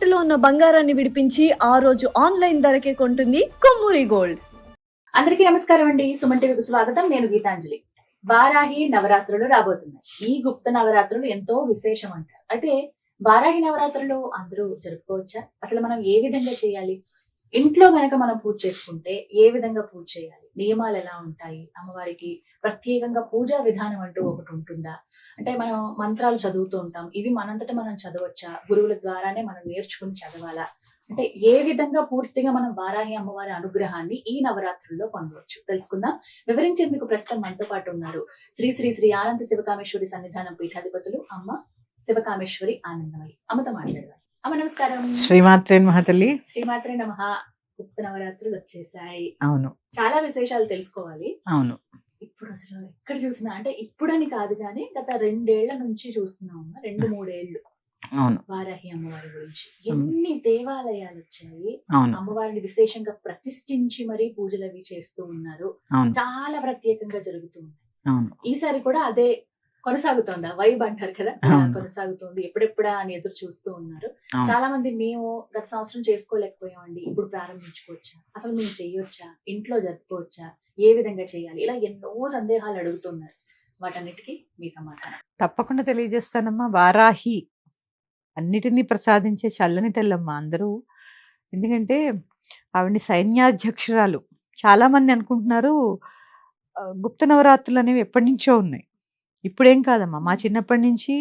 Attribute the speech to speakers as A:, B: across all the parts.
A: తాకట్టులో ఉన్న బంగారాన్ని విడిపించి ఆ రోజు ఆన్లైన్ ధరకే కొంటుంది కొమ్మూరి గోల్డ్.
B: అందరికీ నమస్కారం అండి. సుమన్ టీవీకి స్వాగతం. నేను గీతాంజలి. వారాహి నవరాత్రులు రాబోతున్నాయి. ఈ గుప్త నవరాత్రులు ఎంతో విశేషం అంటారు. అయితే వారాహి నవరాత్రులు అందరూ జరుపుకోవచ్చా? అసలు మనం ఏ విధంగా చేయాలి? ఇంట్లో గనక మనం పూజ చేసుకుంటే ఏ విధంగా పూజ చేయాలి? నియమాలు ఎలా ఉంటాయి? అమ్మవారికి ప్రత్యేకంగా పూజా విధానం అంటూ ఒకటి ఉంటుందా? అంటే మనం మంత్రాలు చదువుతూ ఉంటాం. ఇవి మనంతట మనం చదవచ్చా? గురువుల ద్వారానే మనం నేర్చుకుని చదవాలా? అంటే ఏ విధంగా పూర్తిగా మనం వారాహి అమ్మవారి అనుగ్రహాన్ని ఈ నవరాత్రుల్లో పొందవచ్చు తెలుసుకుందాం. వివరించేందుకు ప్రస్తుతం మనతో పాటు ఉన్నారు శ్రీ శ్రీ శ్రీ ఆనంద శివకామేశ్వరి సన్నిధానం పీఠాధిపతులు అమ్మ శివకామేశ్వరి ఆనందమయ్యి. అమ్మతో మాట్లాడదాం. అమ్మ నమస్కారం.
C: శ్రీమాత్రే నమః తల్లి.
B: శ్రీమాత్రే నమః. గుప్త నవరాత్రులు వచ్చేసాయి.
C: అవును,
B: చాలా విశేషాలు తెలుసుకోవాలి.
C: అవును.
B: ఇప్పుడు అసలు ఎక్కడ చూసినా అంటే ఇప్పుడని కాదు కానీ గత 2 ఏళ్ల నుంచి చూస్తున్నాం అమ్మ. 2-3 ఏళ్ళు
C: అవును,
B: వారాహి అమ్మవారి గురించి ఎన్ని దేవాలయాలు వచ్చాయి.
C: అవును,
B: అమ్మవారిని విశేషంగా ప్రతిష్ఠించి మరీ పూజలు అవి చేస్తూ ఉన్నారు.
C: అవును,
B: చాలా ప్రత్యేకంగా జరుగుతుంది.
C: అవును.
B: ఈసారి కూడా అదే కొనసాగుతోంది. ఆ వైబ్ అంటారు కదా,
C: అవును.
B: కొనసాగుతోంది. ఎప్పుడెప్పుడా అని ఎదురు చూస్తూ ఉన్నారు.
C: అవును.
B: చాలా మంది మేము గత సంవత్సరం చేసుకోలేకపోయామండి, ఇప్పుడు ప్రారంభించుకోవచ్చా, అసలు మేము చెయ్యొచ్చా, ఇంట్లో జరుపుకోవచ్చా, ఏ విధంగా చేయాలి, ఇలా ఎన్నో సందేహాలు అడుగుతున్నారు. వాటన్నిటికీ మీ సమాధానం
C: తప్పకుండా తెలియజేస్తానమ్మా. వారాహి అన్నిటినీ ప్రసాదించే చల్లని తెల్లమ్మ అందరూ. ఎందుకంటే ఆవిడ్ని సైన్యాధ్యక్షురాలు. చాలా మంది అనుకుంటున్నారు గుప్త నవరాత్రులు అనేవి ఎప్పటి నుంచో ఉన్నాయి. ఇప్పుడేం కాదమ్మా, మా చిన్నప్పటి నుంచి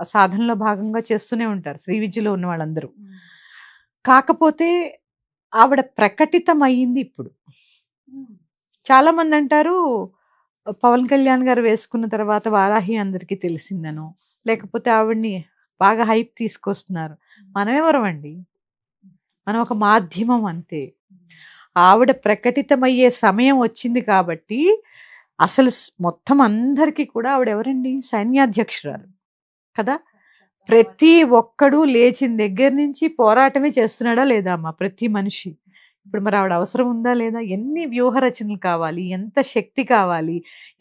C: ఆ సాధనలో భాగంగా చేస్తూనే ఉంటారు శ్రీ విద్యలో ఉన్న వాళ్ళందరూ. కాకపోతే ఆవిడ ప్రకటితం అయ్యింది ఇప్పుడు. చాలా మంది అంటారు పవన్ కళ్యాణ్ గారు వేసుకున్న తర్వాత వారాహి అందరికీ తెలిసిందను, లేకపోతే ఆవిడ్ని బాగా హైప్ తీసుకొస్తున్నారు. మనమెవరం అండి? మనం ఒక మాధ్యమం అంతే. ఆవిడ ప్రకటితమయ్యే సమయం వచ్చింది కాబట్టి అసలు మొత్తం అందరికీ కూడా ఆవిడ ఎవరండి? సైన్యాధ్యక్షురాలు కదా. ప్రతి ఒక్కడు లేచిన దగ్గర నుంచి పోరాటమే చేస్తున్నాడా లేదా అమ్మా? ప్రతి మనిషి. ఇప్పుడు మరి ఆవిడ అవసరం ఉందా లేదా? ఎన్ని వ్యూహ రచనలు కావాలి, ఎంత శక్తి కావాలి,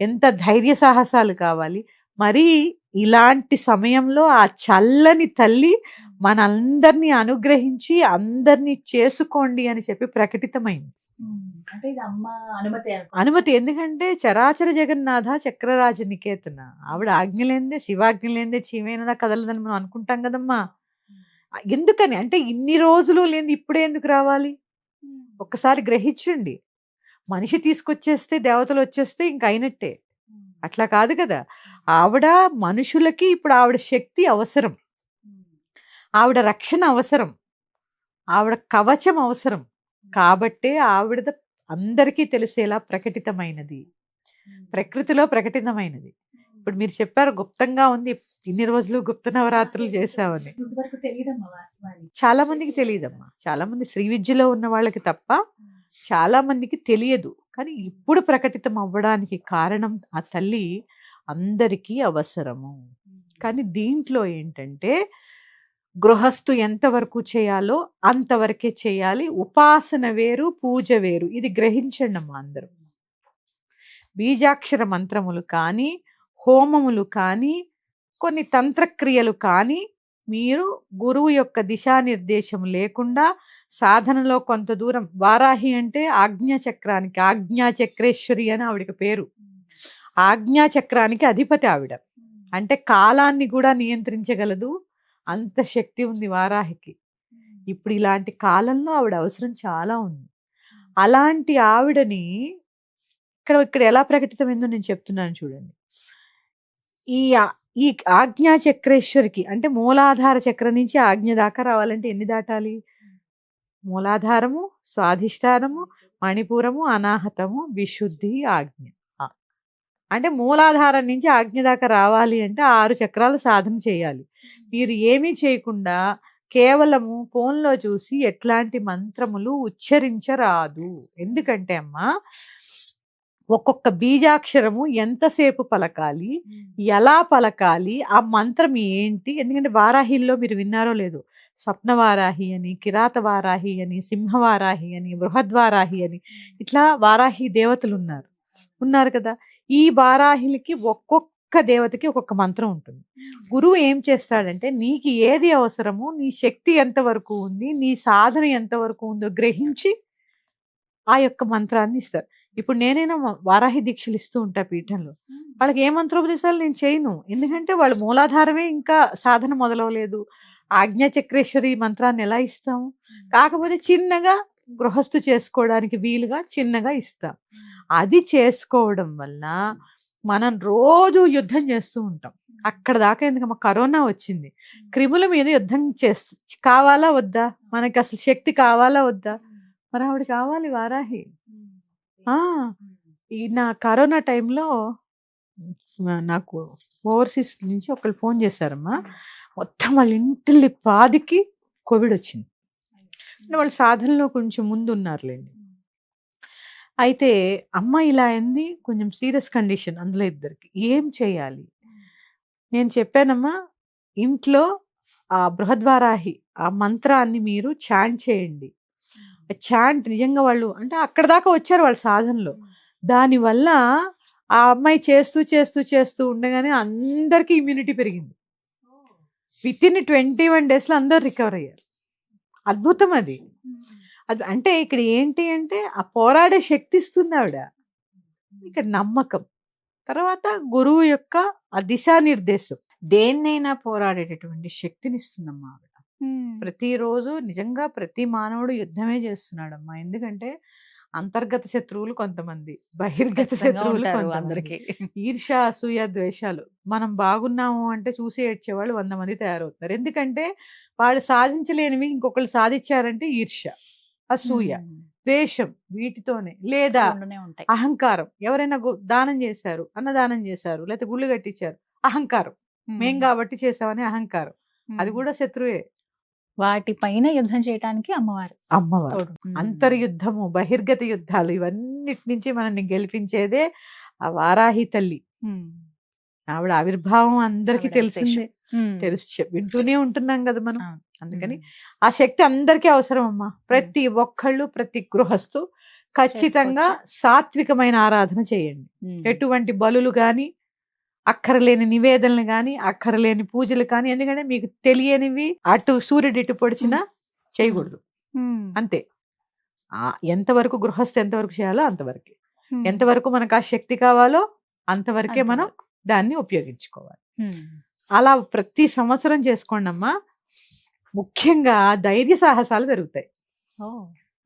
C: ఎంత ధైర్య సాహసాలు కావాలి. మరి ఇలాంటి సమయంలో ఆ చల్లని తల్లి మనందరినీ అనుగ్రహించి అందరినీ చేసుకోండి అని చెప్పి ప్రకటితమైంది.
B: అంటే ఇది అమ్మ
C: అనుమతి. ఎందుకంటే చరాచర జగన్నాథ చక్రరాజ నికేతన. ఆవిడ ఆజ్ఞలేందే, శివాజ్ఞలేందే చీమైనా కదలదని మనం అనుకుంటాం కదమ్మా. ఎందుకని అంటే ఇన్ని రోజులు లేని ఇప్పుడే ఎందుకు రావాలి? ఒక్కసారి గ్రహించండి. మనిషి తీసుకొచ్చేస్తే దేవతలు వచ్చేస్తే ఇంక అయినట్టే. అట్లా కాదు కదా. ఆవిడ మనుషులకి ఇప్పుడు ఆవిడ శక్తి అవసరం, ఆవిడ రక్షణ అవసరం, ఆవిడ కవచం అవసరం. కాబట్టే ఆవిడ అందరికీ తెలిసేలా ప్రకటితమైనది, ప్రకృతిలో ప్రకటితమైనది. ఇప్పుడు మీరు చెప్పారు గుప్తంగా ఉంది, ఇన్ని రోజులు గుప్త నవరాత్రులు చేసామని. చాలా మందికి తెలియదమ్మా. చాలా మంది శ్రీ విద్యలో ఉన్న వాళ్ళకి తప్ప చాలా మందికి తెలియదు. కానీ ఇప్పుడు ప్రకటితం అవ్వడానికి కారణం ఆ తల్లి అందరికీ అవసరము. కానీ దీంట్లో ఏంటంటే గృహస్థు ఎంతవరకు చేయాలో అంతవరకే చేయాలి. ఉపాసన వేరు, పూజ వేరు. ఇది గ్రహించండి అమ్మా అందరూ. బీజాక్షర మంత్రములు కానీ, హోమములు కానీ, కొన్ని తంత్రక్రియలు కానీ మీరు గురువు యొక్క దిశానిర్దేశం లేకుండా సాధనలో కొంత దూరం. వారాహి అంటే ఆజ్ఞాచక్రానికి, ఆజ్ఞాచక్రేశ్వరి అని ఆవిడకి పేరు. ఆజ్ఞాచక్రానికి అధిపతి ఆవిడ. అంటే కాలాన్ని కూడా నియంత్రించగలదు, అంత శక్తి ఉంది వారాహికి. ఇప్పుడు ఇలాంటి కాలంలో ఆవిడ అవసరం చాలా ఉంది. అలాంటి ఆవిడని ఇక్కడ ఎలా ప్రకటితమైందో నేను చెప్తున్నాను చూడండి. ఈ ఆజ్ఞా చక్రేశ్వరికి అంటే మూలాధార చక్రం నుంచి ఆజ్ఞ దాకా రావాలంటే ఎన్ని దాటాలి? మూలాధారము, స్వాధిష్టానము, మణిపూరము, అనాహతము, విశుద్ధి, ఆజ్ఞ. అంటే మూలాధారం నుంచి ఆజ్ఞ దాకా రావాలి అంటే 6 చక్రాలు సాధన చేయాలి. మీరు ఏమీ చేయకుండా కేవలము ఫోన్లో చూసి ఎట్లాంటి మంత్రములు ఉచ్చరించరాదు. ఎందుకంటే అమ్మా ఒక్కొక్క బీజాక్షరము ఎంతసేపు పలకాలి, ఎలా పలకాలి, ఆ మంత్రం ఏంటి? ఎందుకంటే వారాహిల్లో మీరు విన్నారో లేదో, స్వప్నవారాహి అని, కిరాత వారాహి అని, సింహవారాహి అని, బృహద్వారాహి అని, ఇట్లా వారాహి దేవతలు ఉన్నారు కదా. ఈ వారాహిలకి ఒక్కొక్క ఒక్కొక్క దేవతకి ఒక్కొక్క మంత్రం ఉంటుంది. గురువు ఏం చేస్తాడంటే నీకు ఏది అవసరమో, నీ శక్తి ఎంతవరకు ఉంది, నీ సాధన ఎంతవరకు ఉందో గ్రహించి ఆ యొక్క మంత్రాన్ని ఇస్తారు. ఇప్పుడు నేనైనా వారాహి దీక్షలు ఇస్తూ ఉంటా పీఠంలో. వాళ్ళకి ఏ మంత్రోపదేశాలు నేను చేయను, ఎందుకంటే వాళ్ళ మూలాధారమే ఇంకా సాధన మొదలవలేదు. ఆజ్ఞాచక్రేశ్వరి మంత్రాన్ని ఎలా ఇస్తాము? కాకపోతే చిన్నగా గృహస్థు చేసుకోవడానికి వీలుగా చిన్నగా ఇస్తాం. అది చేసుకోవడం వల్ల మనం రోజు యుద్ధం చేస్తూ ఉంటాం. అక్కడ దాకా ఎందుకమ్మా కరోనా వచ్చింది, క్రిముల మీద యుద్ధం కావాలా వద్దా? మనకి అసలు శక్తి కావాలా వద్దా? మరి ఆవిడ కావాలి వారాహి. ఈ నా కరోనా టైంలో నాకు ఓవర్సీస్ నుంచి ఒకళ్ళు ఫోన్ చేశారమ్మా. మొత్తం వాళ్ళ ఇంటిల్లి పాదికి కోవిడ్ వచ్చింది. వాళ్ళు సాధనలో కొంచెం ముందు ఉన్నారులేండి. అయితే అమ్మ ఇలా అయింది, కొంచెం సీరియస్ కండిషన్ అందులో ఇద్దరికి. ఏం చేయాలి? నేను చెప్పానమ్మా, ఇంట్లో ఆ బృహద్వారాహి ఆ మంత్రాన్ని మీరు చాంట్ చేయండి. చాంట్ నిజంగా వాళ్ళు అంటే అక్కడ దాకా వచ్చారు వాళ్ళ సాధనలో. దానివల్ల ఆ అమ్మాయి చేస్తూ చేస్తూ చేస్తూ ఉండగానే అందరికీ ఇమ్యూనిటీ పెరిగింది. విత్ ఇన్ 21 days అందరు రికవర్ అయ్యారు. అద్భుతం అది. అది అంటే ఇక్కడ ఏంటి అంటే ఆ పోరాడే శక్తి ఇస్తుంది ఆవిడ. ఇక్కడ నమ్మకం, తర్వాత గురువు యొక్క ఆ దిశానిర్దేశం, దేన్నైనా పోరాడేటటువంటి శక్తిని ఇస్తుందమ్మా ఆవిడ. ప్రతిరోజు నిజంగా ప్రతి మానవుడు యుద్ధమే చేస్తున్నాడమ్మా. ఎందుకంటే అంతర్గత శత్రువులు కొంతమంది, బహిర్గత శత్రువులు అందరికి, ఈర్ష అసూయ ద్వేషాలు. మనం బాగున్నాము అంటే చూసి ఏడ్చేవాళ్ళు 100 మంది తయారవుతారు. ఎందుకంటే వాళ్ళు సాధించలేనివి ఇంకొకళ్ళు సాధించారంటే ఈర్ష, అసూయ, ద్వేషం, వీటితోనే. లేదా అహంకారం, ఎవరైనా దానం చేశారు, అన్నదానం చేశారు, లేకపోతే గుళ్ళు కట్టించారు, అహంకారం, మేం కాబట్టి చేసామని అహంకారం, అది కూడా శత్రువే.
B: వాటిపైన యుద్ధం చేయడానికి అమ్మవారు
C: అంతర్యుద్ధము, బహిర్గత యుద్ధాలు, ఇవన్నిటి నుంచి మనల్ని గెలిపించేదే ఆ వారాహి తల్లి. ఆవిడ ఆవిర్భావం అందరికీ తెలిసిందే, వింటూనే ఉంటున్నాం కదా మనం. అందుకని ఆ శక్తి అందరికీ అవసరం అమ్మా. ప్రతి ఒక్కళ్ళు, ప్రతి గృహస్థు ఖచ్చితంగా సాత్వికమైన ఆరాధన చేయండి. ఎటువంటి బలులు గాని, అక్కరలేని నివేదనలు గాని, అక్కరలేని పూజలు కానీ, ఎందుకంటే మీకు తెలియనివి అటు సూర్యుడు ఇటు పొడిచినా చేయకూడదు. అంతే. ఎంతవరకు గృహస్థు ఎంతవరకు చేయాలో అంతవరకు, ఎంతవరకు మనకు ఆ శక్తి కావాలో అంతవరకే మనం దాన్ని ఉపయోగించుకోవాలి. అలా ప్రతి సంవత్సరం చేసుకోండి అమ్మా. ముఖ్యంగా ధైర్య సాహసాలు పెరుగుతాయి.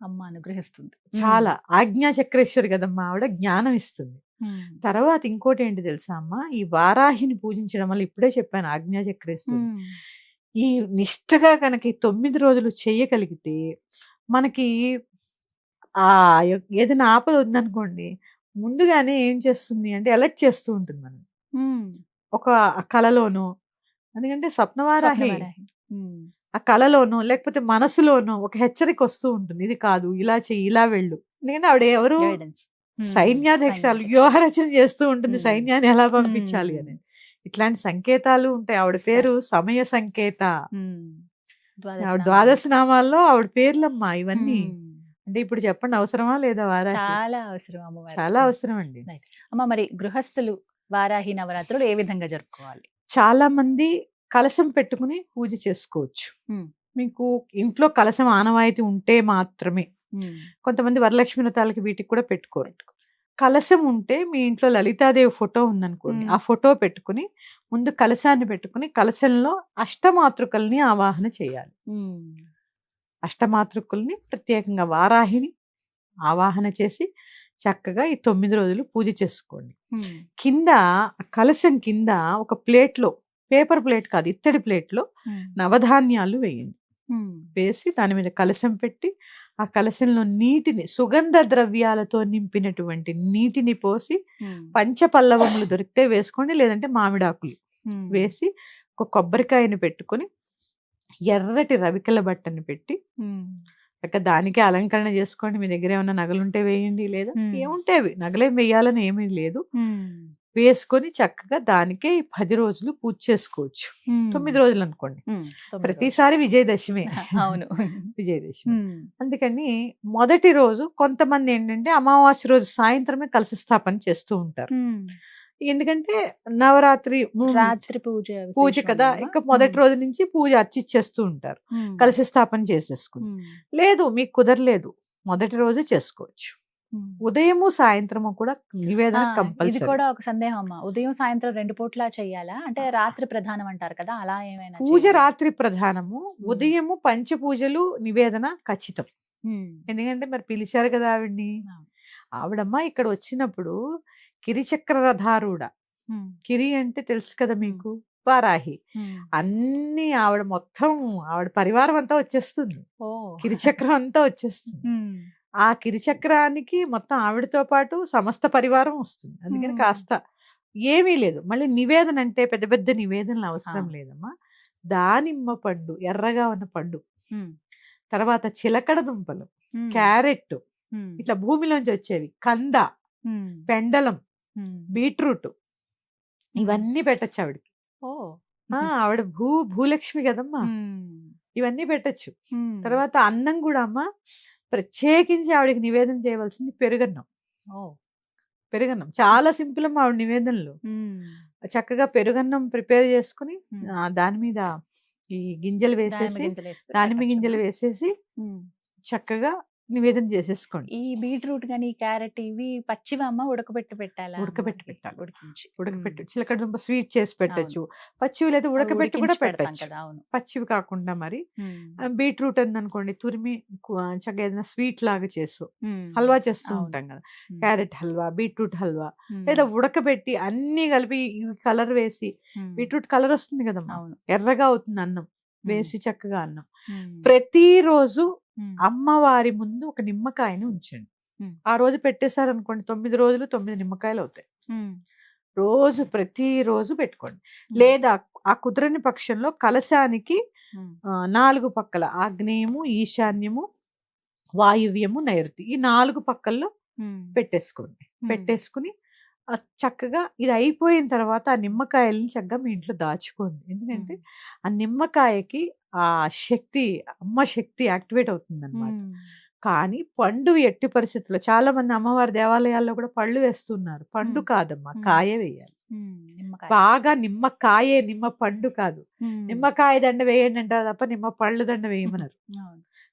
B: అమ్మ అనుగ్రహిస్తుంది
C: చాలా. ఆజ్ఞాచక్రేశ్వరి కదమ్మా ఆవిడ, జ్ఞానం ఇస్తుంది. తర్వాత ఇంకోటి ఏంటి తెలుసా అమ్మా, ఈ వారాహిని పూజించడం వల్ల, ఇప్పుడే చెప్పాను ఆజ్ఞాచక్రేశ్వరి, ఈ నిష్ఠగా కనుక 9 రోజులు చెయ్యగలిగితే మనకి ఆ ఏదైనా ఆపద ఉందనుకోండి, ముందుగానే ఏం చేస్తుంది అంటే అలర్ట్ చేస్తూ ఉంటుంది మనం. ఒక కళలోనో, ఎందుకంటే స్వప్నవారాహి ఆ కళలోనో లేకపోతే మనసులోనో ఒక హెచ్చరిక వస్తూ ఉంటుంది, ఇది కాదు, ఇలా చెయ్యి, ఇలా వెళ్ళు. ఎందుకంటే ఆవిడ ఎవరు, సైన్యాధ్యక్షురాలు, వ్యూహరచన చేస్తూ ఉంటుంది, సైన్యాన్ని ఎలా పంపించాలి అని. ఇట్లాంటి సంకేతాలు ఉంటాయి. ఆవిడ పేరు సమయ సంకేత. ఆవిడ 12 నామాల్లో ఆవిడ పేర్లమ్మా ఇవన్నీ. అంటే ఇప్పుడు చెప్పండి, అవసరమా లేదా వారాహి?
B: చాలా అవసరం అమ్మ,
C: చాలా అవసరం అండి.
B: అమ్మ, మరి గృహస్థులు వారాహి నవరాత్రులు ఏ విధంగా జరుపుకోవాలి?
C: చాలా మంది కలశం పెట్టుకుని పూజ చేసుకోవచ్చు. మీకు ఇంట్లో కలశం ఆనవాయితీ ఉంటే మాత్రమే. కొంతమంది వరలక్ష్మి వ్రతాలకి వీటికి కూడా పెట్టుకోరు. కలశం ఉంటే మీ ఇంట్లో లలితాదేవి ఫోటో ఉందనుకోండి, ఆ ఫోటో పెట్టుకుని ముందు కలశాన్ని పెట్టుకుని కలశంలో అష్టమాతృకల్ని ఆవాహన చేయాలి. అష్టమాతృకుల్ని ప్రత్యేకంగా వారాహిని ఆవాహన చేసి చక్కగా ఈ 9 రోజులు పూజ చేసుకోండి. కింద కలశం కింద ఒక ప్లేట్లో, పేపర్ ప్లేట్ కాదు, ఇత్తడి ప్లేట్లో నవధాన్యాలు వేయండి. వేసి దాని మీద కలశం పెట్టి ఆ కలశంలో నీటిని, సుగంధ ద్రవ్యాలతో నింపినటువంటి నీటిని పోసి, పంచపల్లవములు దొరికితే వేసుకోండి, లేదంటే మామిడాకులు వేసి ఒక కొబ్బరికాయని పెట్టుకొని ఎర్రటి రవికల బట్టని పెట్టి దానికే అలంకరణ చేసుకోండి. మీ దగ్గర ఏమన్నా నగలుంటే వేయండి, లేదా ఏముంటే నగలేం వేయాలని ఏమీ లేదు, వేసుకొని చక్కగా దానికే 10 రోజులు పూజ చేసుకోవచ్చు. 9 రోజులు అనుకోండి, ప్రతిసారి విజయదశమి.
B: అవును,
C: విజయదశమి. అందుకని మొదటి రోజు కొంతమంది ఏంటంటే అమావాస్య రోజు సాయంత్రమే కలశ స్థాపన చేస్తూ ఉంటారు. ఎందుకంటే నవరాత్రి
B: రాత్రి పూజ
C: పూజ
B: విశేషం
C: కదా,
B: అమ్మా.
C: ఇంకా మొదటి రోజు నుంచి పూజ అర్చిచ్చేస్తూ ఉంటారు,
B: ఉమ్.
C: కలశ స్థాపన చేసేసుకుని.
B: ఉమ్.
C: లేదు మీకు కుదరలేదు, మొదటి రోజు చేసుకోవచ్చు.
B: ఉమ్.
C: ఉదయము సాయంత్రము కూడా నివేదన
B: ఇది
C: కంపల్సరీ.
B: కూడా ఒక సందేహం అమ్మా, ఉదయం సాయంత్రం 2 పూట్ల చెయ్యాలా అంటే రాత్రి ప్రధానం అంటారు కదా, అలా ఏమైనా
C: పూజ
B: చేయాలా?
C: రాత్రి ప్రధానము, ఉదయము పంచపూజలు నివేదన ఖచ్చితం.
B: ఉమ్.
C: ఎందుకంటే మరి పిలిచారు కదా ఆవిడ్ని.
B: ఆ.
C: ఆవిడమ్మ ఇక్కడ వచ్చినప్పుడు కిరిచక్ర రథారూఢ.
B: ఉమ్.
C: కిరి అంటే తెలుసు కదా మీకు, వారాహి.
B: ఉమ్.
C: అన్ని ఆవిడ మొత్తం ఆవిడ పరివారం అంతా వచ్చేస్తుంది,
B: ఓ.
C: కిరిచక్రం అంతా వచ్చేస్తుంది.
B: ఉమ్.
C: ఆ కిరిచక్రానికి మొత్తం ఆవిడతో పాటు సమస్త పరివారం వస్తుంది. అందుకని కాస్త ఏమీ లేదు. మళ్ళీ నివేదన అంటే పెద్ద పెద్ద నివేదనలు అవసరం లేదమ్మా. దానిమ్మ పండు, ఎర్రగా ఉన్న పండు,
B: ఉమ్.
C: తర్వాత చిలకడ దుంపలు,
B: ఉమ్.
C: క్యారెట్,
B: ఉమ్.
C: ఇట్లా భూమిలోంచి వచ్చేవి, కంద,
B: ఉమ్.
C: పెండలం,
B: ఉమ్.
C: బీట్రూట్, ఇవన్నీ పెట్టచ్చు ఆవిడకి.
B: ఓ.
C: ఆవిడ భూలక్ష్మి కదమ్మా,
B: ఉమ్.
C: ఇవన్నీ పెట్టచ్చు.
B: ఉమ్.
C: తర్వాత అన్నం కూడా అమ్మ ప్రత్యేకించి ఆవిడకి నివేదన చేయవలసింది పెరుగన్నం.
B: ఓ.
C: పెరుగన్నం చాలా సింపుల్ అమ్మ ఆవిడ నివేదనలు.
B: ఉమ్.
C: చక్కగా పెరుగన్నం ప్రిపేర్ చేసుకుని
B: ఉమ్.
C: దాని మీద ఈ గింజలు వేసేసి, దానిమ్మ గింజలు వేసేసి చక్కగా నివేదన చేసేసుకోండి.
B: ఈ బీట్రూట్ గాని క్యారెట్ ఇవి పచ్చివి అమ్మ ఉడకబెట్టి పెట్టాలా?
C: ఉడకబెట్టి పెట్టాలి,
B: ఉడికించి
C: చిలకడ దుంప స్వీట్ చేసి పెట్టచ్చు, పచ్చివి లేదా ఉడకబెట్టి కూడా పెట్టచ్చు,
B: కదా. అవును.
C: పచ్చివి కాకుండా. మరి బీట్రూట్ అనుకోండి తురిమి చక్కగా ఏదైనా స్వీట్ లాగా చేసు, హల్వా చేస్తూ ఉంటాం కదా, క్యారెట్ హల్వా, బీట్రూట్ హల్వా, లేదా ఉడకబెట్టి అన్ని కలిపి కలర్ వేసి, బీట్రూట్ కలర్ వస్తుంది కదమ్మా, ఎర్రగా అవుతుంది అన్నం వేసి చక్కగా అన్నం. ప్రతిరోజు అమ్మవారి ముందు ఒక నిమ్మకాయని ఉంచండి. ఆ రోజు పెట్టేశారనుకోండి 9 రోజులు 9 నిమ్మకాయలు అవుతాయి. రోజు ప్రతిరోజు పెట్టుకోండి. లేదా ఆ కుదరని పక్షంలో కలశానికి 4 పక్కల ఆగ్నేయము, ఈశాన్యము, వాయువ్యము, నైరుతి, ఈ 4 పక్కల్లో పెట్టేసుకోండి. పెట్టేసుకుని చక్కగా ఇది అయిపోయిన తర్వాత ఆ నిమ్మకాయలని చక్కగా మీ ఇంట్లో దాచుకోండి. ఎందుకంటే ఆ నిమ్మకాయకి ఆ శక్తి, అమ్మ శక్తి యాక్టివేట్ అవుతుంది అనమాట. కానీ పండు ఎట్టి పరిస్థితుల్లో, చాలా మంది అమ్మవారి దేవాలయాల్లో కూడా పళ్ళు వేస్తున్నారు. పండు కాదమ్మా, కాయ వేయాలి. బాగా నిమ్మకాయే, నిమ్మ పండు కాదు. నిమ్మకాయ దండ వేయండి అంటారు తప్ప నిమ్మ పళ్ళు దండ వేయమన్నారు.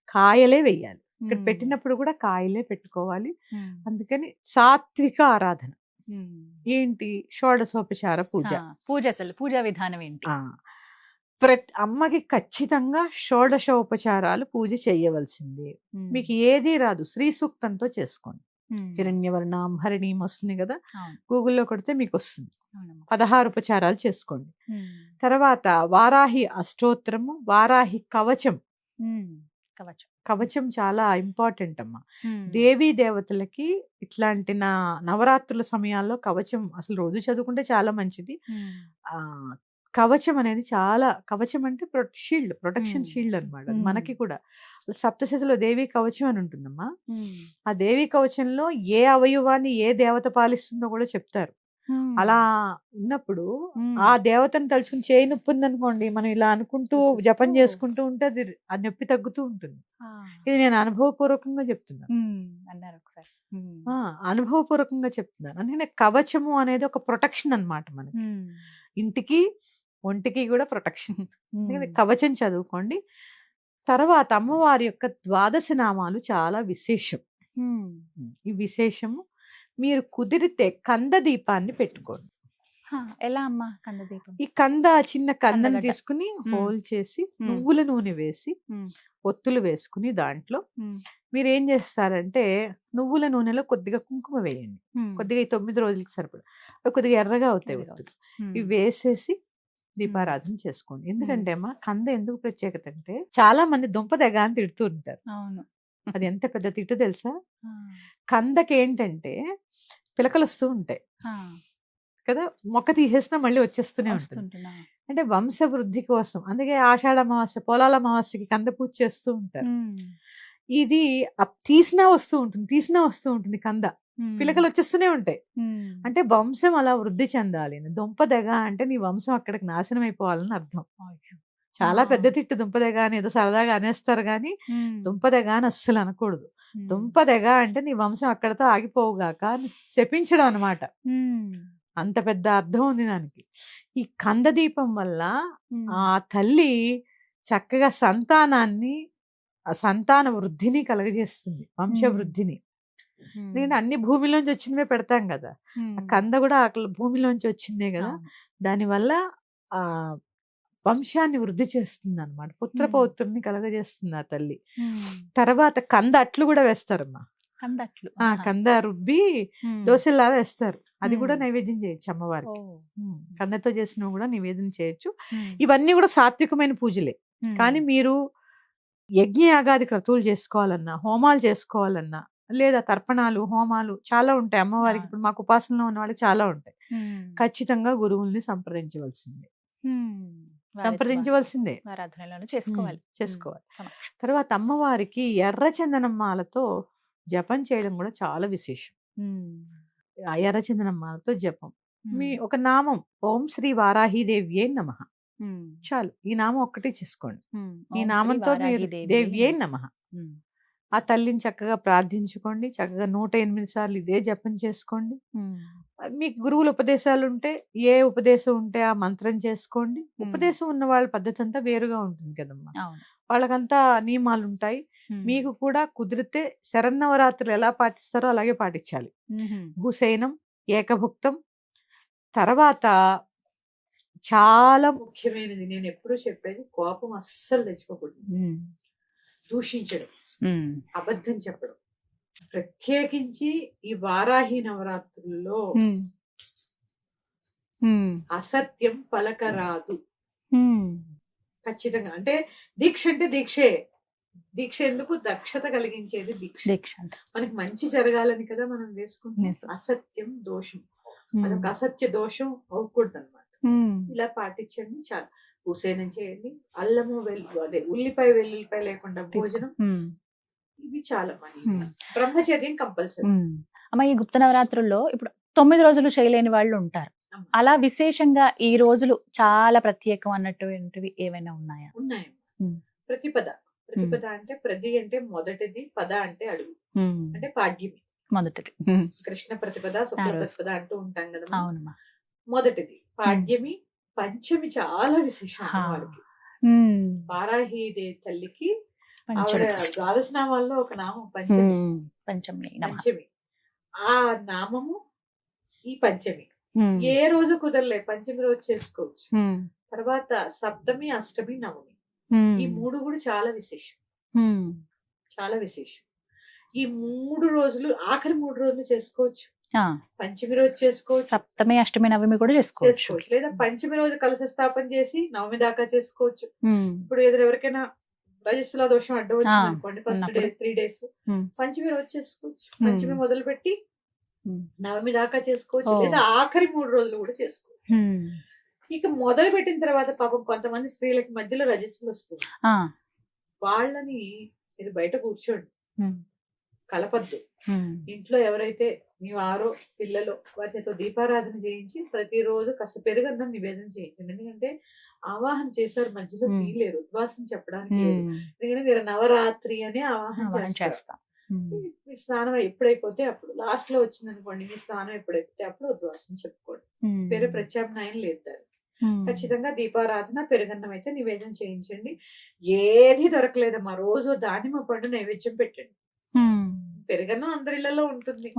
C: కాయలే వేయాలి. ఇక్కడ పెట్టినప్పుడు కూడా కాయలే పెట్టుకోవాలి. అందుకని సాత్విక ఆరాధన ఏంటి, షోడశోపచార పూజ.
B: పూజా విధానం ఏంటి?
C: అమ్మకి ఖచ్చితంగా షోడశోపచారాలు పూజ చేయవలసిందే. మీకు ఏది రాదు శ్రీ సూక్తంతో చేసుకోండి. హిరణ్యవర్ణం హరిణీం వస్తుంది కదా, గూగుల్లో కొడితే మీకు వస్తుంది. 16 ఉపచారాలు చేసుకోండి. తర్వాత వారాహి అష్టోత్తరము, వారాహి కవచం. కవచం చాలా ఇంపార్టెంట్ అమ్మా. దేవీ దేవతలకి ఇట్లాంటి నవరాత్రుల సమయాల్లో కవచం అసలు రోజు చదువుకుంటే చాలా మంచిది. కవచం అనేది చాలా, కవచం అంటే షీల్డ్, ప్రొటెక్షన్ షీల్డ్ అనమాట. మనకి కూడా సప్తశతిలో దేవీ కవచం అని ఉంటుందమ్మా. ఆ దేవీ కవచంలో ఏ అవయవాన్ని ఏ దేవత పాలిస్తుందో కూడా చెప్తారు. అలా ఉన్నప్పుడు ఆ దేవతను తలుచుకుని చేయి నొప్పి ఉందనుకోండి, మనం ఇలా అనుకుంటూ జపం చేసుకుంటూ ఉంటే అది ఆ నొప్పి తగ్గుతూ ఉంటుంది. ఇది నేను అనుభవపూర్వకంగా చెప్తున్నాను, అనుభవపూర్వకంగా చెప్తున్నాను. అందుకని కవచము అనేది ఒక ప్రొటెక్షన్ అన్నమాట మనకి, ఇంటికి ఒంటికి కూడా ప్రొటెక్షన్. కవచం చదువుకోండి. తర్వాత అమ్మవారి యొక్క 12 నామాలు చాలా విశేషం. ఈ విశేషము మీరు కుదిరితే కంద దీపాన్ని పెట్టుకోండి.
B: ఎలా అమ్మా కంద దీపం?
C: ఈ చిన్న కందని తీసుకుని హోల్ చేసి నువ్వుల నూనె వేసి ఒత్తులు వేసుకుని దాంట్లో మీరు ఏం చేస్తారంటే నువ్వుల నూనెలో కొద్దిగా కుంకుమ వేయండి. కొద్దిగా 9 రోజులకి సరిపడా, కొద్దిగా ఎర్రగా అవుతాయి ఒత్తులు. ఇవి వేసేసి దీపారాధన చేసుకోండి. ఎందుకంటే అమ్మా కంద ఎందుకు ప్రత్యేకత అంటే, చాలా మంది దుంప తెగ అని తిడుతూ ఉంటారు. అది ఎంత పెద్ద తిట్టు తెలుసా? కందకి ఏంటంటే పిలకలు వస్తూ ఉంటాయి కదా, మొక్క తీసేసినా మళ్ళీ వచ్చేస్తూనే ఉంటుంది. అంటే వంశవృద్ధి కోసం. అందుకే ఆషాఢ అమావాస్య, పోలాల అమావాస్యకి కంద పూజ చేస్తూ ఉంటారు. ఇది తీసినా వస్తూ ఉంటుంది కంద, పిలకలు వచ్చేస్తూనే ఉంటాయి. అంటే వంశం అలా వృద్ధి చెందాలి. దుంపదెగ అంటే నీ వంశం అక్కడికి నాశనం అయిపోవాలని అర్థం. చాలా పెద్ద తిట్టు దుంపదెగ అని ఏదో సరదాగా అనేస్తారు కానీ దుంపదెగ అని అస్సలు అనకూడదు. దుంపదెగ అంటే నీ వంశం అక్కడతో ఆగిపోవుగాక అని శపించడం అనమాట. అంత పెద్ద అర్థం ఉంది దానికి. ఈ కంద దీపం వల్ల ఆ తల్లి చక్కగా సంతాన వృద్ధిని కలగజేస్తుంది, వంశవృద్ధిని. నేను అన్ని భూమిలోంచి వచ్చినవే పెడతాం కదా, ఆ కంద కూడా భూమిలోంచి వచ్చిందే కదా. దానివల్ల ఆ వంశాన్ని వృద్ధి చేస్తుంది అనమాట, పుత్ర పౌత్రుని కలగజేస్తుంది ఆ తల్లి. తర్వాత కంద అట్లు కూడా వేస్తారమ్మా, కంద రుబ్బి దోశలా వేస్తారు, అది కూడా నైవేద్యం చేయొచ్చు అమ్మవారికి. కందతో చేసినవి కూడా నివేదన చేయొచ్చు. ఇవన్నీ కూడా సాత్వికమైన పూజలే. కానీ మీరు యజ్ఞయాగాది క్రతువులు చేసుకోవాలన్నా, హోమాలు చేసుకోవాలన్నా, లేదా తర్పణాలు, హోమాలు చాలా ఉంటాయి అమ్మవారికి. ఇప్పుడు మాకు ఉపాసనలో ఉన్న వాళ్ళకి చాలా ఉంటాయి. ఖచ్చితంగా గురువుల్ని సంప్రదించవలసిందే. చేసుకోవాలి. తర్వాత అమ్మవారికి ఎర్ర చందనమ్మాలతో జపం చేయడం కూడా చాలా విశేషం. ఆ ఎర్ర చందనమ్మాలతో జపం, మీ ఒక నామం ఓం శ్రీ వారాహీదేవ్యే నమః, చాలు. ఈ నామం ఒక్కటే చేసుకోండి. ఈ నామంతో మీరు దేవ్యే నమః, ఆ తల్లిని చక్కగా ప్రార్థించుకోండి. చక్కగా 108 సార్లు ఇదే జపం చేసుకోండి. మీకు గురువుల ఉపదేశాలు ఉంటే ఏ ఉపదేశం ఉంటే ఆ మంత్రం చేసుకోండి. ఉపదేశం ఉన్న వాళ్ళ పద్ధతి అంతా వేరుగా ఉంటుంది కదమ్మా, వాళ్ళకంతా నియమాలు ఉంటాయి. మీకు కూడా కుదిరితే శరన్నవరాత్రులు ఎలా పాటిస్తారో అలాగే పాటించాలి. భూసేనం, ఏకభుక్తం. తర్వాత చాలా ముఖ్యమైనది, నేను ఎప్పుడూ చెప్పేది, కోపం అస్సలు తెచ్చుకోకూడదు. దూషించడం, అబద్ధం చెప్పడం. ప్రత్యేకించి ఈ వారాహి నవరాత్రుల్లో అసత్యం పలకరాదు ఖచ్చితంగా. అంటే దీక్ష అంటే దీక్షే. దీక్ష ఎందుకు? దక్షత కలిగించేది దీక్ష. మనకి మంచి జరగాలని కదా మనం వేసుకుంటాం. అసత్యం దోషం, అదొక అసత్య దోషం అవ్వకూడదు అనమాట. ఇలా పాటించండి చాలు. భూసేనం చేయండి, అల్లము అదే ఉల్లిపాయ వెల్లుల్లిపాయ లేకుండా భోజనం, ఇవి చాలా బ్రహ్మచర్యం కంపల్సరీ.
B: అమ్మ, ఈ గుప్త నవరాత్రుల్లో ఇప్పుడు 9 రోజులు చేయలేని వాళ్ళు ఉంటారు. అలా విశేషంగా ఈ రోజులు చాలా ప్రత్యేకం అన్నటువంటివి ఏమైనా ఉన్నాయా?
C: ఉన్నాయి. ప్రతిపద అంటే ప్రతి అంటే మొదటిది, పద అంటే అడుగు, అంటే పాడ్యమి
B: మొదటిది.
C: కృష్ణ ప్రతిపద, శుక్ల ప్రతిపద అంటూ ఉంటాం కదా. అవునమ్మా. మొదటిది పాడ్యమి. పంచమి చాలా విశేషం వాళ్ళకి. వారాహి తల్లికి ఆవిడ ద్వాదశ నామాల్లో ఒక నామం పంచమి. ఆ నామము ఈ పంచమి ఏ రోజు కుదరలే, పంచమి రోజు చేసుకోవచ్చు. తర్వాత సప్తమి, అష్టమి, నవమి, ఈ 3 కూడా చాలా విశేషం. ఈ 3 రోజులు, ఆఖరి 3 రోజులు చేసుకోవచ్చు. పంచమి రోజు చేసుకోవచ్చు,
B: సప్తమి, అష్టమి, నవమి కూడా చేసుకోవచ్చు.
C: లేదా పంచమి రోజు కలశ స్థాపన చేసి నవమి దాకా చేసుకోవచ్చు. ఇప్పుడు ఎవరికైనా రజస్సుల దోషం అడ్డం వచ్చింది అనుకోండి, ఫస్ట్ డే 3 days పంచమి రోజు చేసుకోవచ్చు. పంచమి మొదలు పెట్టి నవమి దాకా చేసుకోవచ్చు, లేదా ఆఖరి 3 రోజులు కూడా చేసుకోవచ్చు. ఇక మొదలు పెట్టిన తర్వాత పాపం కొంతమంది స్త్రీలకి మధ్యలో రజస్సులు వస్తుంది. వాళ్ళని మీరు బయట కూర్చోండి, కలపద్దు. ఇంట్లో ఎవరైతే మీ వారో పిల్లలో వారి చేత దీపారాధన చేయించి ప్రతిరోజు కాస్త పెరుగన్నం నివేదన చేయించండి. ఎందుకంటే ఆవాహన చేశారు, మధ్యలో తీయలేరు, ఉద్వాసం చెప్పడానికి లేదు. ఎందుకంటే మీరు నవరాత్రి అనే ఆవాహన చేస్తారు. మీ స్నానం ఎప్పుడైపోతే అప్పుడు, లాస్ట్ లో వచ్చింది అనుకోండి, మీ స్నానం ఎప్పుడైపోతే అప్పుడు ఉద్వాసం చెప్పుకోండి. వేరే ప్రత్యామ్నాయం లేదు. ఖచ్చితంగా దీపారాధన, పెరుగన్నం అయితే నివేదన చేయించండి. ఏది దొరకలేదమ్మా, రోజు దానిమ్మ పండు నైవేద్యం పెట్టండి. పెరుగన్నం అందరిళ్లలో ఉంటుంది.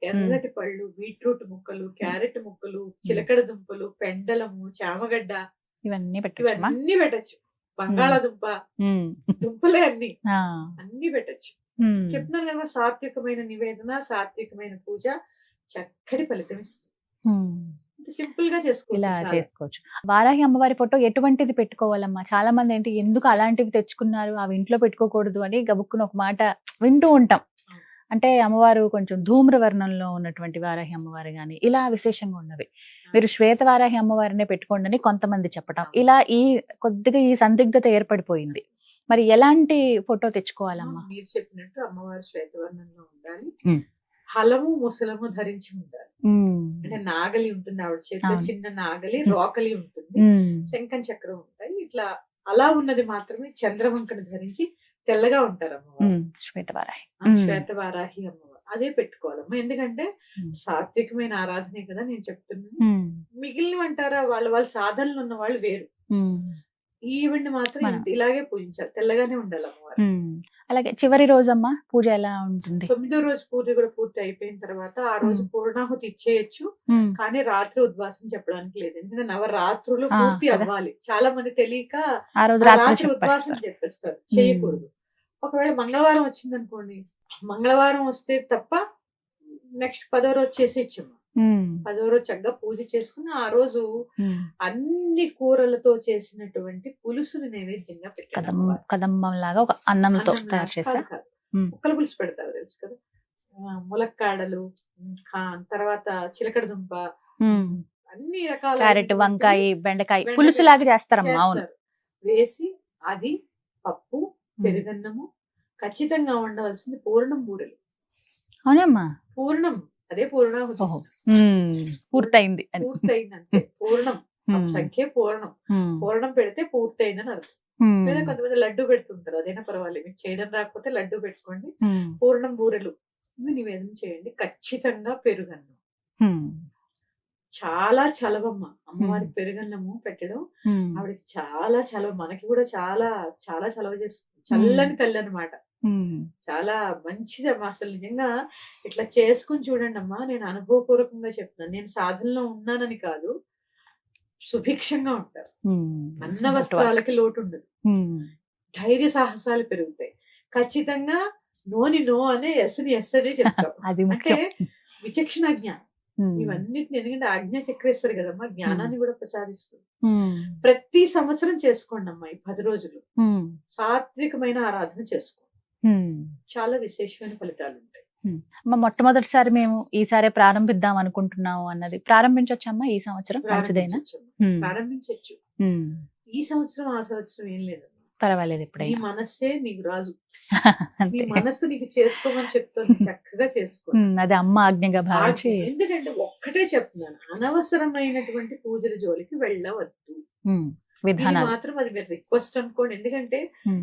C: ఎర్రటి పళ్ళు, బీట్రూట్ ముక్కలు, క్యారెట్ ముక్కలు, చిలకడ దుంపలు, పెండలము, చామగడ్డ, ఇవన్నీ పెట్టచ్చు. బంగాళాదుంప, దుంపలే అన్ని పెట్టచ్చు. చెప్తున్నాను కదా, సాత్వికమైన నివేదన, సాత్వికమైన పూజ చక్కటి ఫలితం ఇస్తుంది. సింపుల్ గా
B: చేసుకోవచ్చు. వారాహి అమ్మవారి ఫోటో ఎటువంటిది పెట్టుకోవాలమ్మా? చాలా మంది ఏంటి, ఎందుకు అలాంటివి తెచ్చుకున్నారు, అవి ఇంట్లో పెట్టుకోకూడదు అని గబుక్కుని ఒక మాట వింటూ ఉంటాం. అంటే అమ్మవారు కొంచెం ధూమ్రవర్ణంలో ఉన్నటువంటి వారాహి అమ్మవారు గాని ఇలా విశేషంగా ఉన్నవి, మీరు శ్వేత వారాహి అమ్మవారినే పెట్టుకోండి అని కొంతమంది చెప్పటం, ఇలా కొద్దిగా ఈ సందిగ్ధత ఏర్పడిపోయింది. మరి ఎలాంటి ఫోటో తెచ్చుకోవాలమ్మా?
C: మీరు చెప్పినట్టు అమ్మవారు శ్వేతవర్ణంలో ఉండాలి, హలము ముసలము ధరించి ఉండాలి. అంటే నాగలి ఉంటుంది ఆవిడ చేతిలో, చిన్న నాగలి, రోకలి ఉంటుంది, శంఖం చక్రం ఉంటాయి. ఇట్లా అలా ఉన్నది మాత్రమే చంద్రవంకను ధరించి తెల్లగా ఉంటారు అమ్మవారు. శ్వేతవారాహి అమ్మవారు. అదే పెట్టుకోవాలమ్మా. ఎందుకంటే
B: ఉమ్.
C: సాత్వికమైన ఆరాధనే కదా నేను చెప్తున్నాను.
B: ఉమ్.
C: మిగిలినవి అంటారా, వాళ్ళ సాధనలు ఉన్న వాళ్ళు వేరు.
B: ఉమ్.
C: ఈవిడ్ని మాత్రం
B: మనం.
C: ఇలాగే పూజించాలి, తెల్లగానే ఉండాలి అమ్మవారు.
B: ఉమ్. అలాగే చివరి రోజమ్మా పూజ ఎలా ఉంటుంది?
C: 9వ రోజు పూజ కూడా పూర్తి అయిపోయిన తర్వాత ఆ రోజు పూర్ణాహుతి ఇచ్చేయచ్చు,
B: ఉమ్.
C: కానీ రాత్రి ఉద్వాసం చెప్పడానికి లేదు. ఎందుకంటే నవరాత్రులు
B: ఆ,
C: పూర్తి
B: కదా.
C: అవ్వాలి. చాలా మంది తెలియక
B: ఆ రోజు
C: ఆ
B: రాత్రి
C: రాత్రి ఉద్వాసం
B: చెప్పేస్తారు.
C: చెప్పేస్తారు, చేయకూడదు. ఒకవేళ మంగళవారం వచ్చింది అనుకోండి, మంగళవారం వస్తే తప్ప నెక్స్ట్ 10వ రోజు చేసేయచ్చమ్మా.
B: ఉమ్.
C: 10వ రోజు చక్కగా పూజ చేసుకుని ఆ రోజు
B: ఉమ్.
C: అన్ని కూరలతో చేసినటువంటి పులుసుని నైవేద్యంగా పెట్టారు.
B: కదంబం లాగా ఒక అన్నంతో తయారు చేసా.
C: ముక్కల పులుసు పెడతారు తెలుసు కదా. ములక్కాడలు, తర్వాత చిలకడ దుంప, అన్ని రకాల
B: క్యారెట్, వంకాయ, బెండకాయ పులుసు లాగా చేస్తారమ్మా. అవును.
C: వేసి అది పప్పు, పెరుగన్నము, ఖచ్చితంగా ఉండవలసింది పూర్ణం బూరెలు.
B: అవునమ్మా.
C: పూర్ణం, అదే పూర్ణాహుతి.
B: పూర్తయింది.
C: పూర్తయిందంటే పూర్ణం సంఖ్య పూర్ణం. పూర్ణం పెడితే పూర్తయిందని అర్థం. లేదా కొంతమంది లడ్డు పెడుతుంటారు, అదైనా పర్వాలేదు. మీకు చేయడం రాకపోతే లడ్డు పెట్టుకోండి. పూర్ణం బూరెలు ఇవి నివేదన చేయండి. ఖచ్చితంగా పెరుగన్నం. చాలా చలవమ్మ అమ్మవారికి పెరుగన్నము పెట్టడం. ఆవిడకి చాలా చలవ, మనకి కూడా చాలా చాలా చలవ చేస్తుంది. చల్లని తల్లి అన్నమాట. చాలా మంచిది అమ్మా. అసలు నిజంగా ఇట్లా చేసుకుని చూడండి అమ్మా. నేను అనుభవపూర్వకంగా చెప్తున్నాను. నేను సాధనలో ఉన్నానని కాదు, సుభిక్షంగా ఉంటారు. అన్న వస్త్రాలకి లోటు ఉండదు. ధైర్య సాహసాలు పెరుగుతాయి. ఖచ్చితంగా నోని నో అనే ఎస్ని ఎస్ అనే చెప్తాం. అంటే విచక్షణ జ్ఞానం ఇవన్నిటిని. ఎందుకంటే ఆజ్ఞా చక్రేశ్వరి కదమ్మా, జ్ఞానాన్ని కూడా ప్రసాదిస్తుంది. ప్రతి సంవత్సరం చేసుకోండి అమ్మా ఈ 10 రోజులు సాత్వికమైన ఆరాధన చేసుకోండి. చాలా విశేషమైన ఫలితాలు ఉంటాయి.
B: మొట్టమొదటిసారి మేము ఈసారి ప్రారంభిద్దాం అనుకుంటున్నాము అన్నది ప్రారంభించొచ్చమ్మా ఈ సంవత్సరం? మంచిదేనా?
C: ప్రారంభించవచ్చు. ఈ సంవత్సరం ఆ సంవత్సరం ఏం లేదు,
B: పర్వాలేదు.
C: నీ
B: ఎప్పుడైనా
C: మనస్సే నీకు రాజు. నీ మనస్సు నీకు చేసుకోమని చెప్తుంది, చక్కగా చేసుకో.
B: అది అమ్మ ఆజ్ఞగా భావించి.
C: ఎందుకంటే ఒక్కటే చెప్తున్నాను, అనవసరమైనటువంటి పూజల జోలికి వెళ్ళవద్దు.
B: విధానాలు
C: మాత్రం అది మీరు రిక్వెస్ట్ అనుకోండి. ఎందుకంటే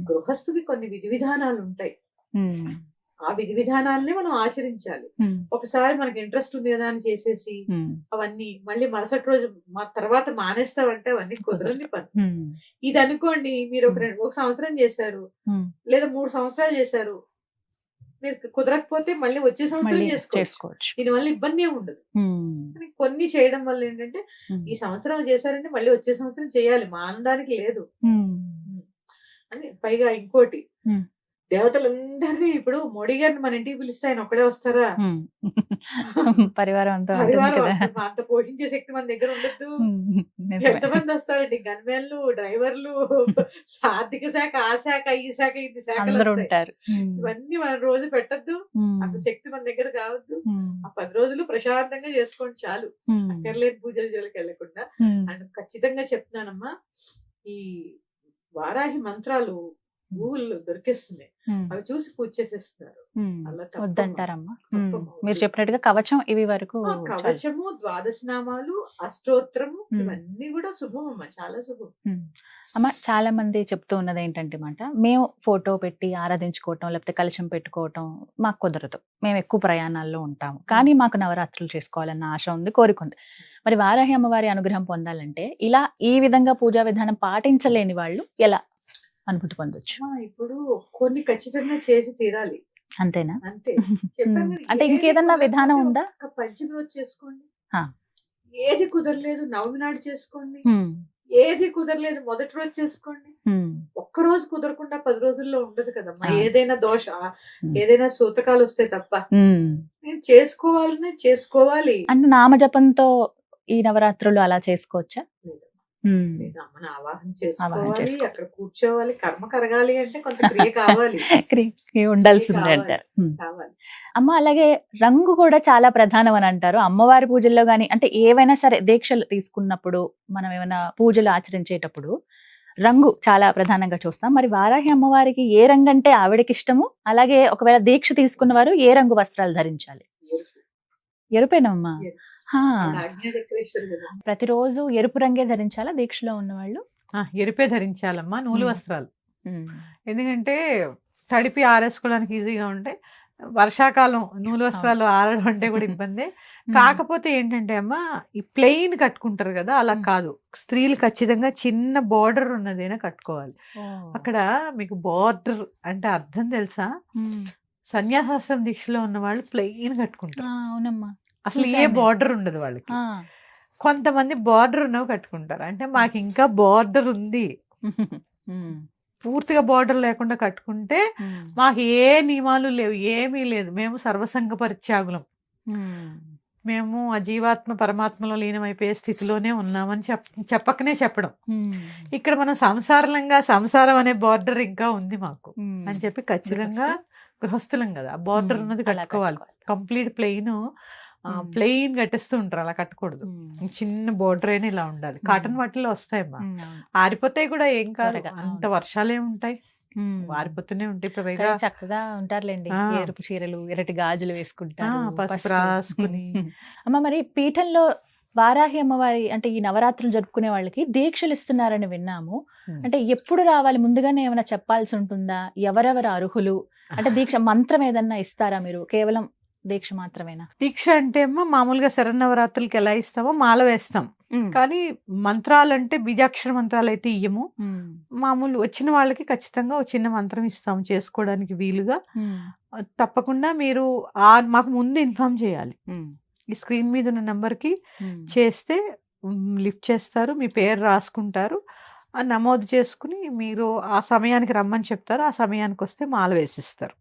C: గృహస్థుకి కొన్ని విధి విధానాలు ఉంటాయి. ఆ విధి విధానాలనే మనం ఆచరించాలి. ఒకసారి మనకి ఇంట్రెస్ట్ ఉంది కదా అని చేసేసి అవన్నీ మళ్ళీ మరుసటి రోజు తర్వాత మానేస్తావంటే అవన్నీ కుదరని పని. ఇది అనుకోండి, మీరు ఒక సంవత్సరం చేశారు, లేదా 3 సంవత్సరాలు చేశారు, మీరు కుదరకపోతే మళ్ళీ వచ్చే సంవత్సరం చేసుకోవచ్చు. దీనివల్ల ఇబ్బంది ఏమి ఉండదు. కొన్ని చేయడం వల్ల ఏంటంటే ఈ సంవత్సరం చేశారంటే మళ్ళీ వచ్చే సంవత్సరం చేయాలి, మానడానికి లేదు అని. పైగా ఇంకోటి, దేవతలందరినీ ఇప్పుడు మోడీ గారిని మన ఇంటికి పిలిస్తే ఆయన ఒక్కడే వస్తారా?
B: పరివారం అంతా
C: అంత పోషించే శక్తి మన దగ్గర ఉండద్దు. ఎంతమంది వస్తారండి? గన్మెన్లు, డ్రైవర్లు, ఆర్థిక శాఖ, ఆ శాఖ, ఈ శాఖ, ఇది శాఖలు ఉంటారు. ఇవన్నీ మనం రోజు పెట్టద్దు, అంత శక్తి మన దగ్గర కావద్దు. ఆ 10 రోజులు ప్రశాంతంగా చేసుకోండి చాలు, అక్కర్లేని పూజల జోలికి వెళ్ళకుండా. అండ్ ఖచ్చితంగా చెప్తున్నానమ్మా, ఈ వారాహి మంత్రాలు గూగుల్లో దొరికేస్తున్నాయి, అవి చూసి పూజ చేసేస్తున్నారు.
B: వద్దంటారమ్మా. మీరు చెప్పినట్టుగా కవచం ఇవి వరకు,
C: కవచము, ద్వాదశ నామాలు, అష్టోత్తరము, ఇవన్నీ కూడా శుభం అమ్మా, చాలా శుభం.
B: అమ్మ చాలా మంది చెప్తూ ఉన్నది ఏంటంటే మాట, మేము ఫోటో పెట్టి ఆరాధించుకోవటం లేకపోతే కలశం పెట్టుకోవటం మాకు కుదరదు, మేము ఎక్కువ ప్రయాణాల్లో ఉంటాము, కానీ మాకు నవరాత్రులు చేసుకోవాలన్న ఆశ ఉంది, కోరిక ఉంది. మరి వారాహి అమ్మవారి అనుగ్రహం పొందాలంటే ఇలా ఈ విధంగా పూజా విధానం పాటించలేని వాళ్ళు ఎలా అనుభూతి పొందొచ్చు?
C: ఇప్పుడు కొన్ని ఖచ్చితంగా చేసి తీరాలి, అంతేనా? అంతే.
B: అంటే ఇంకేదన్నా విధానం ఉందా?
C: పంచమి రోజు చేసుకోండి, ఏది కుదరలేదు నవమి నాడు చేసుకోండి, ఏది కుదరలేదు మొదటి రోజు చేసుకోండి. ఒక్క రోజు కుదరకుండా 10 రోజుల్లో ఉండదు కదమ్మా. ఏదైనా దోష, ఏదైనా సూతకాలు వస్తాయి తప్ప. నేను చేసుకోవాలి.
B: అంటే నామజపంతో ఈ నవరాత్రులు అలా చేసుకోవచ్చా?
C: అమ్మని ఆవాహన చేసుకోవాలి, అక్కడ కూర్చోవాలి, కర్మ కరగాలి అంటే కొంత క్రియ కావాలి,
B: ఉండాల్సిందే అంటారు. అమ్మ అలాగే రంగు కూడా చాలా ప్రధానం అని అంటారు అమ్మవారి పూజల్లో గాని, అంటే ఏవైనా సరే దీక్షలు తీసుకున్నప్పుడు, మనం ఏమైనా పూజలు ఆచరించేటప్పుడు రంగు చాలా ప్రధానంగా చూస్తాం. మరి వారాహి అమ్మవారికి ఏ రంగు అంటే ఆవిడకి ఇష్టము, అలాగే ఒకవేళ దీక్ష తీసుకున్న వారు ఏ రంగు వస్త్రాలు ధరించాలి? ఎరుపేనమ్మా. ప్రతిరోజు ఎరుపు రంగే ధరించాలా దీక్షలో ఉన్నవాళ్ళు?
C: ఎరుపే ధరించాలమ్మా, నూలు వస్త్రాలు. ఎందుకంటే తడిపి ఆరేసుకోవడానికి ఈజీగా ఉంటాయి, వర్షాకాలం నూలు వస్త్రాలు ఆరడం అంటే కూడా ఇబ్బందే. కాకపోతే ఏంటంటే అమ్మ, ఈ ప్లెయిన్ కట్టుకుంటారు కదా, అలా కాదు. స్త్రీలు ఖచ్చితంగా చిన్న బార్డర్ ఉన్నదైనా కట్టుకోవాలి. అక్కడ మీకు బార్డర్ అంటే అర్థం తెలుసా? సన్యాసాశ్రమ దీక్షలో ఉన్న వాళ్ళు ప్లెయిన్ కట్టుకుంటారు.
B: అవునమ్మా,
C: అసలు ఏ బార్డర్ ఉండదు వాళ్ళకి. కొంతమంది బార్డర్ ఉన్నవి కట్టుకుంటారు. అంటే మాకు ఇంకా బార్డర్ ఉంది, పూర్తిగా బార్డర్ లేకుండా కట్టుకుంటే మాకు ఏ నియమాలు లేవు, ఏమీ లేదు, మేము సర్వసంగ పరిత్యాగులం, మేము ఆ జీవాత్మ పరమాత్మలో లీనమైపోయే స్థితిలోనే ఉన్నామని చెప్పకనే చెప్పడం. ఇక్కడ మనం సంసారం అనే బార్డర్ ఇంకా ఉంది మాకు అని చెప్పి ఖచ్చితంగా గృహస్థులం కదా, ఆ బార్డర్ ఉన్నది కట్టుకోవాలి. కంప్లీట్ ప్లెయిన్ కట్టేస్తూ ఉంటారు, అలా కట్టకూడదు. చిన్న బోర్డర్ అయినా ఇలా ఉండాలి. కాటన్ వాటిల్లో వస్తాయమ్మా, ఆరిపోతాయి కూడా, ఏం కాదు, అంత వర్షాలే ఉంటాయి, ఆరిపోతూనే ఉంటాయి. ఇప్పుడు
B: చక్కగా ఉంటారులేండి, ఎరుపు చీరలు, ఎర్రటి గాజులు వేసుకుంటారు,
C: పసుపు రాసుకుని.
B: అమ్మ, మరి పీఠంలో వారాహి అమ్మవారి అంటే ఈ నవరాత్రులు జరుపుకునే వాళ్ళకి దీక్షలు ఇస్తున్నారని విన్నాము. అంటే ఎప్పుడు రావాలి, ముందుగానే ఏమైనా చెప్పాల్సి ఉంటుందా? ఎవరెవరు అర్హులు? అంటే దీక్ష మంత్రం ఏదన్నా ఇస్తారా మీరు? కేవలం దీక్ష మాత్రమేనా?
C: దీక్ష అంటే అమ్మ, మామూలుగా శరన్నవరాత్రులకి ఎలా ఇస్తామో మాల వేస్తాం, కానీ మంత్రాలు అంటే బీజాక్షర మంత్రాలు అయితే ఇయ్యము. మామూలు వచ్చిన వాళ్ళకి ఖచ్చితంగా ఒక చిన్న మంత్రం ఇస్తాము చేసుకోవడానికి వీలుగా. తప్పకుండా మీరు మాకు ముందు ఇన్ఫార్మ్ చేయాలి. ఈ స్క్రీన్ మీద ఉన్న నెంబర్కి చేస్తే లిఫ్ట్ చేస్తారు, మీ పేరు రాసుకుంటారు, నమోదు చేసుకుని మీరు ఆ సమయానికి రమ్మని చెప్తారు, ఆ సమయానికి వస్తే మాల వేసిస్తారు.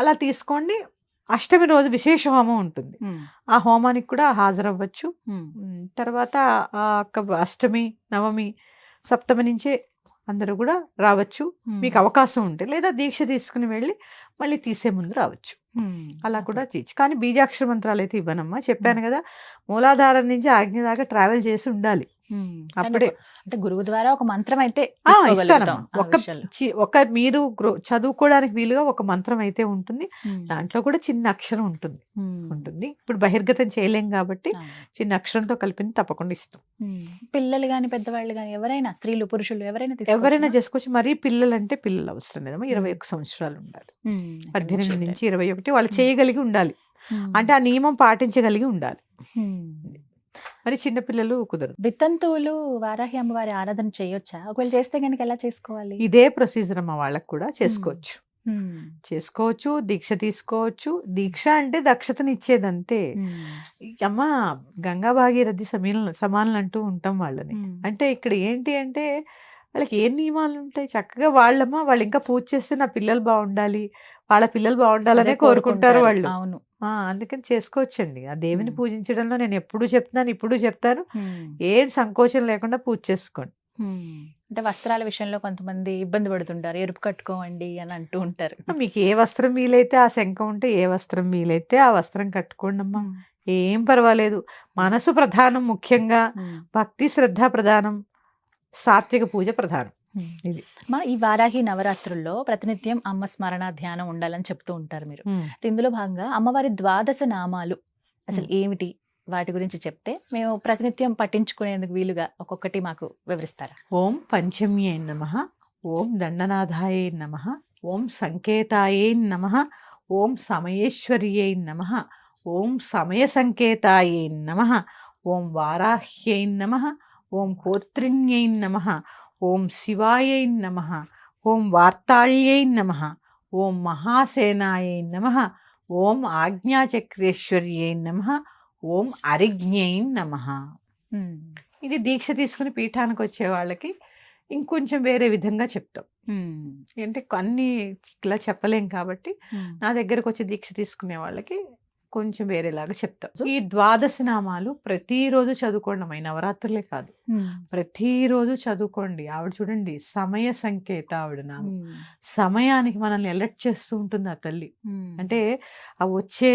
C: అలా తీసుకోండి. అష్టమి రోజు విశేష హోమం ఉంటుంది, ఆ హోమానికి కూడా హాజరవ్వచ్చు. తర్వాత అష్టమి, నవమి, సప్తమి నుంచే అందరూ కూడా రావచ్చు, మీకు అవకాశం ఉంటే. లేదా దీక్ష తీసుకుని వెళ్ళి మళ్ళీ తీసే ముందు రావచ్చు, అలా కూడా చేయొచ్చు. కానీ బీజాక్షర మంత్రాలు అయితే ఇవ్వనమ్మా, చెప్పాను కదా, మూలాధారం నుంచి ఆజ్ఞ దాకా ట్రావెల్ చేసి ఉండాలి. అప్పుడే
B: అంటే గురువు ద్వారా ఒక మంత్రం అయితే
C: ఒక మీరు చదువుకోవడానికి వీలుగా ఒక మంత్రం అయితే ఉంటుంది, దాంట్లో కూడా చిన్న అక్షరం ఉంటుంది. ఇప్పుడు బహిర్గతం చేయలేం కాబట్టి చిన్న అక్షరంతో కలిపి తప్పకుండా ఇస్తాం.
B: పిల్లలు గాని పెద్దవాళ్ళు గాని ఎవరైనా, స్త్రీలు పురుషులు
C: ఎవరైనా చేసుకోవచ్చు. మరీ పిల్లలు అంటే పిల్లలు అవసరం లేదమ్మా, 21 సంవత్సరాలు ఉండాలి, 18 నుంచి 21 వాళ్ళు చేయగలిగి ఉండాలి, అంటే ఆ నియమం పాటించగలిగి ఉండాలి. మరి చిన్నపిల్లలు కుదరదు.
B: వితంతువులు వారాహి అమ్మవారి ఆరాధన చేయొచ్చా? ఒకవేళ చేస్తే కనుక ఎలా చేసుకోవాలి?
C: ఇదే ప్రొసీజర్ అమ్మ, వాళ్ళకు కూడా చేసుకోవచ్చు, దీక్ష తీసుకోవచ్చు. దీక్ష అంటే దక్షతని ఇచ్చేదంతే అమ్మ. గంగా భాగీరథి సమానులు అంటూ ఉంటాం వాళ్ళని. అంటే ఇక్కడ ఏంటి అంటే వాళ్ళకి ఏం నియమాలు ఉంటాయి, చక్కగా వాళ్ళు ఇంకా పూజ చేస్తే నా పిల్లలు బాగుండాలి, వాళ్ళ పిల్లలు బాగుండాలనే కోరుకుంటారు వాళ్ళు.
B: అవును,
C: అందుకని చేసుకోవచ్చండి. ఆ దేవిని పూజించడంలో నేను ఇప్పుడు చెప్తాను, ఏం సంకోచం లేకుండా పూజ చేసుకోండి.
B: అంటే వస్త్రాల విషయంలో కొంతమంది ఇబ్బంది పడుతుంటారు, ఎరుపు కట్టుకోండి అని అంటూ ఉంటారు.
C: మీకు ఏ వస్త్రం వీలైతే, ఆ శంఖం ఉంటే ఏ వస్త్రం వీలైతే ఆ వస్త్రం కట్టుకోండి అమ్మా, ఏం పర్వాలేదు. మనసు ప్రధానం, ముఖ్యంగా భక్తి శ్రద్ధ ప్రధానం, సాత్విక పూజ ప్రధానం. ఇది
B: ఈ వారాహి నవరాత్రుల్లో ప్రతినిత్యం అమ్మ స్మరణ ధ్యానం ఉండాలని చెప్తూ ఉంటారు మీరు. ఇందులో భాగంగా అమ్మవారి 12 నామాలు అసలు ఏమిటి, వాటి గురించి చెప్తే మేము ప్రతినిత్యం పఠించుకునేందుకు వీలుగా ఒక్కొక్కటి మాకు వివరిస్తారా?
C: ఓం పంచమ్యే నమః, ఓం దండనాథాయే నమః, ఓం సంకేతాయే నమః, ఓం సమయేశ్వర్యై నమః, ఓం సమయ సంకేతాయే నమః, ఓం వారాహ్యై నమః, ఓం కోత్రిణ్యై నమః, ఓం శివాయై నమః, ఓం వార్తాళ్యై నమః, ఓం మహాసేనాయై నమః, ఓం ఆజ్ఞాచక్రేశ్వర్యై నమః, ఓం అరిజ్ఞై నమః. ఇది దీక్ష తీసుకుని పీఠానికి వచ్చే వాళ్ళకి ఇంకొంచెం వేరే విధంగా చెప్తాం. అంటే అన్ని ఇలా చెప్పలేం కాబట్టి నా దగ్గరకు వచ్చి దీక్ష తీసుకునే వాళ్ళకి కొంచెం వేరేలాగా చెప్తాం. ఈ 12 నామాలు ప్రతిరోజు చదువుకోండి, నవరాత్రులే కాదు, ప్రతిరోజు చదువుకోండి. ఆవిడ చూడండి, సమయ సంకేత ఆవిడ నామం, సమయానికి మనల్ని అలర్ట్ చేస్తూ ఉంటుంది ఆ తల్లి. అంటే ఆ వచ్చే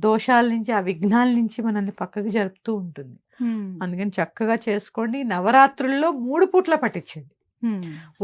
C: దోషాల నుంచి, ఆ విఘ్నాల నుంచి మనల్ని పక్కకి జరుపుతూ ఉంటుంది. అందుకని చక్కగా చేసుకోండి. నవరాత్రుల్లో 3 పూట్ల పఠించండి,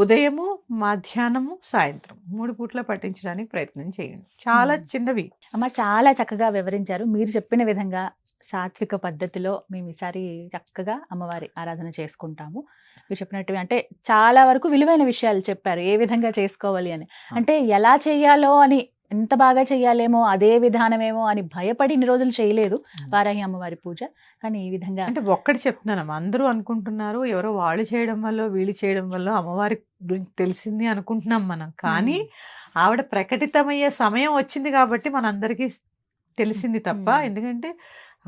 C: ఉదయము, మధ్యాహ్నము, సాయంత్రం 3 పూట్ల పఠించడానికి ప్రయత్నం చేయండి. చాలా చిన్నవి
B: అమ్మ, చాలా చక్కగా వివరించారు. మీరు చెప్పిన విధంగా సాత్విక పద్ధతిలో మేము ఈసారి చక్కగా అమ్మవారి ఆరాధన చేసుకుంటాము. మీరు చెప్పినట్టు అంటే చాలా వరకు విలువైన విషయాలు చెప్పారు, ఏ విధంగా చేసుకోవాలి అని. అంటే ఎలా చేయాలో అని ఎంత బాగా చెయ్యాలేమో అదే విధానమేమో అని భయపడి ఇన్ని రోజులు చేయలేదు వారాహి అమ్మవారి పూజ. కానీ ఈ విధంగా
C: అంటే ఒక్కటి చెప్తున్నానమ్మా, అందరూ అనుకుంటున్నారు ఎవరో వాళ్ళు చేయడం వల్ల వీళ్ళు చేయడం వల్ల అమ్మవారి గురించి తెలిసింది అనుకుంటున్నాం మనం. కానీ ఆవిడ ప్రకటితమయ్యే సమయం వచ్చింది కాబట్టి మనందరికీ తెలిసింది తప్ప. ఎందుకంటే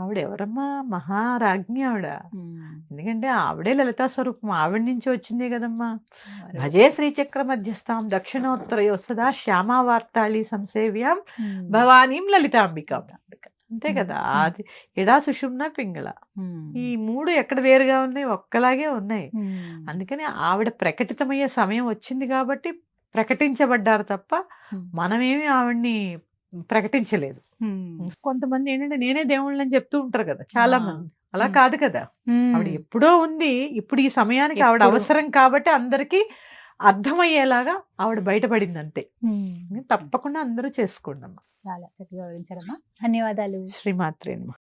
C: ఆవిడ ఎవరమ్మా, మహారాజ్ఞి ఆవిడ. ఎందుకంటే ఆవిడే లలితా స్వరూపం, ఆవిడ నుంచి వచ్చిందే కదమ్మా. భజే శ్రీచక్ర మధ్యస్థాం దక్షిణోత్తరయో సదా శ్యామా వార్తాళి సంసేవ్యాం భవానీం లలితాంబికాం. అంతే కదా. అది ఎడా సుషుమ్న పింగళ, ఈ మూడు ఎక్కడ వేరుగా ఉన్నాయి, ఒక్కలాగే ఉన్నాయి. అందుకని ఆవిడ ప్రకటితమయ్యే సమయం వచ్చింది కాబట్టి ప్రకటించబడ్డారు తప్ప మనమేమి ఆవిడ్ని ప్రకటించలేదు. కొంతమంది ఏంటంటే నేనే దేవుళ్ళని చెప్తూ ఉంటారు కదా చాలా మంది. అలా కాదు కదా, ఆవిడ ఎప్పుడో ఉంది, ఇప్పుడు ఈ సమయానికి ఆవిడ అవసరం కాబట్టి అందరికీ అర్థమయ్యేలాగా ఆవిడ బయటపడింది అంతే. తప్పకుండా అందరూ చేసుకోండి అమ్మా.
B: చాలా చక్కగా వివరించారమ్మా. ధన్యవాదాలు.
C: శ్రీమాత్రేనమ్మా.